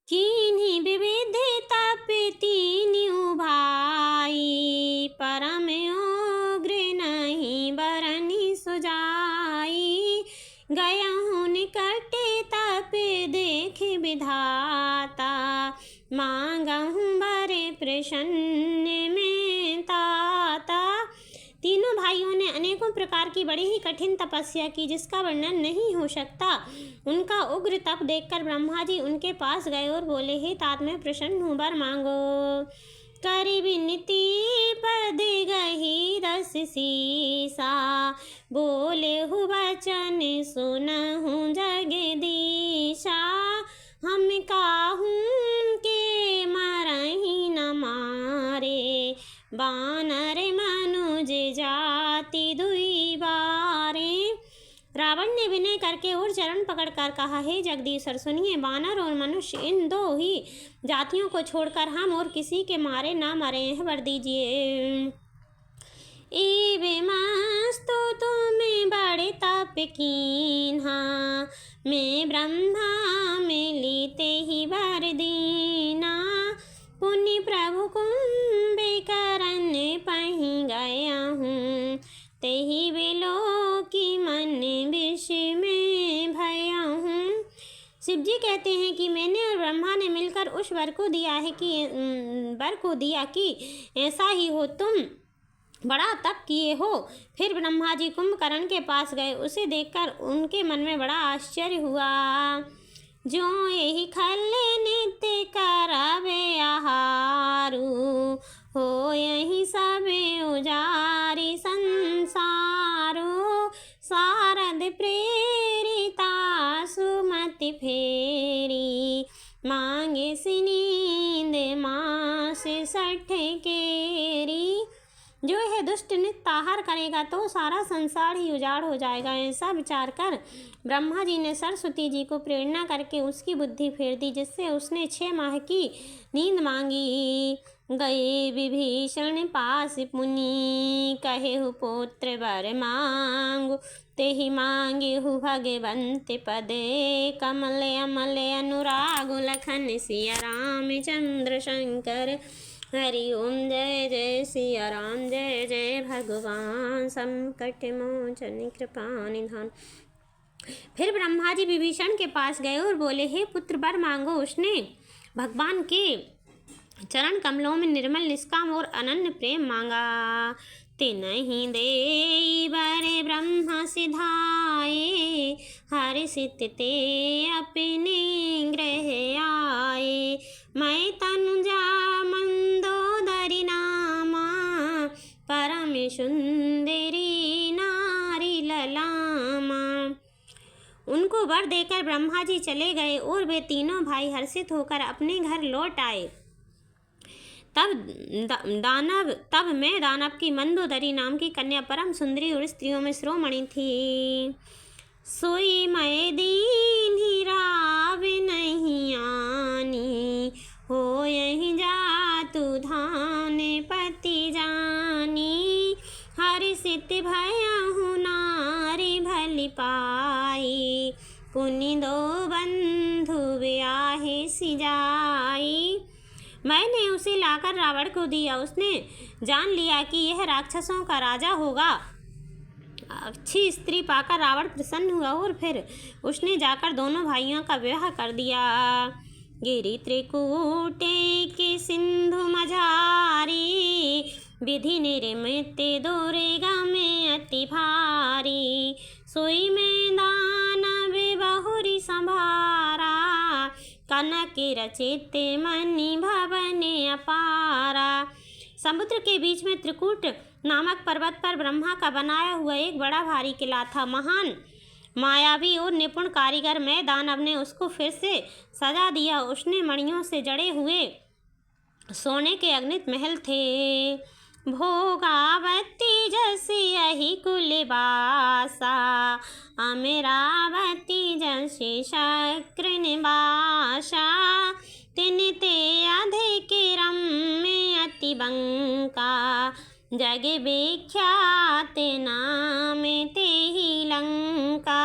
कीन्ही विविध तप तीन्हु भाई, परम उग्र नहीं बरनि सुजाई। गयहु निकट तप देख विधाता, मांगहु वर प्रसन्न में ताता। तीनों भाइयों ने अनेकों प्रकार की बड़ी ही कठिन तपस्या की, जिसका वर्णन नहीं हो सकता। उनका उग्र तप देखकर ब्रह्मा जी उनके पास गए और बोले, हे तात, मैं प्रसन्न हूँ, वर मांगो। करि विनती पद गही रस सीसा, बोले हु वचन सुनहु जगदीशा। हम काहूँ के मरहि न मारे, बानर मनुज जाति दुई बारे। रावण ने विनय करके और चरण पकड़कर कहा, हे जगदीश्वर, सुनिए, बानर और मनुष्य इन दो ही जातियों को छोड़कर हम और किसी के मारे ना मरे हैं, वर दीजिए। एवमस्तु तुम्हें बड़े तप कीन्हा, मैं ब्रह्मा मिलिते ही वर दीना। पुण्य प्रभु कुंभकर्ण पहि गया हूँ, तेहि बिलो की मन विष में भया हूँ। शिव जी कहते हैं कि मैंने और ब्रह्मा ने मिलकर उस वर को दिया कि ऐसा ही हो, तुम बड़ा तप किए हो। फिर ब्रह्मा जी कुंभकर्ण के पास गए। उसे देखकर उनके मन में बड़ा आश्चर्य हुआ। जो यही खल नित्य करवे आहारू, हो यही सब उजारी संसारो। शारद प्रेरिता सुमति फेरी, मांगे नींद मास 60 केरी। जो यह दुष्ट नित्य आहार करेगा तो सारा संसार ही उजाड़ हो जाएगा। ऐसा विचार कर ब्रह्मा जी ने सरस्वती जी को प्रेरणा करके उसकी बुद्धि फेर दी, जिससे उसने 6 माह की नींद मांगी। गए विभीषण पास मुनि, कहेहु पुत्र वर मांगु, तेहि मांगेहु भगवंत पदे। कमल अमल अनुराग लखन सिया रामचंद्र शंकर, हरि ओम जय जय सिया राम, जय जय भगवान संकट मोचन कृपा निधान। फिर ब्रह्मा जी विभीषण के पास गए और बोले, हे पुत्र, वर मांगो। उसने भगवान के चरण कमलों में निर्मल निष्काम और अनन्य प्रेम मांगा। ते नहीं दे बरे ब्रह्मा सिधाए, हर्षित ते अपने ग्रह आए। मैं तनुजा मंदोदरी नामा, परम सुंदरी नारी ललामा। उनको वर देकर ब्रह्मा जी चले गए और वे तीनों भाई हर्षित होकर अपने घर लौट आए। तब मैं दानव की मंदोदरी नाम की कन्या परम सुंदरी और स्त्रियों में शिरोमणि थी। सोई मैं दीन्ही राव नहीं आनी, हो यही जातु धान पति जानी। हर्षित भयहु नारी भली पाई, पुनि दो बंधु ब्याहे सिजाई। मैंने उसे लाकर रावण को दिया। उसने जान लिया कि यह राक्षसों का राजा होगा। अच्छी स्त्री पाकर रावण प्रसन्न हुआ और फिर उसने जाकर दोनों भाइयों का विवाह कर दिया। गिरि त्रिकूटे के सिंधु मझारी, विधि निर्मित दुर्गा में अति भारी। सोई में दानव बहुरी संभारा, कनक रचित मणि भवन अपारा। समुद्र के बीच में त्रिकूट नामक पर्वत पर ब्रह्मा का बनाया हुआ एक बड़ा भारी किला था। महान मायावी और निपुण कारीगर में दानव ने उसको फिर से सजा दिया। उसने मणियों से जड़े हुए सोने के अगणित महल थे। भोगावती जैसी यही कुलवासा, अमरावती जैसी शक्र निवासा। तिन ते अधिक रम्य अति बंका, जग विख्यात नाम ते ही लंका।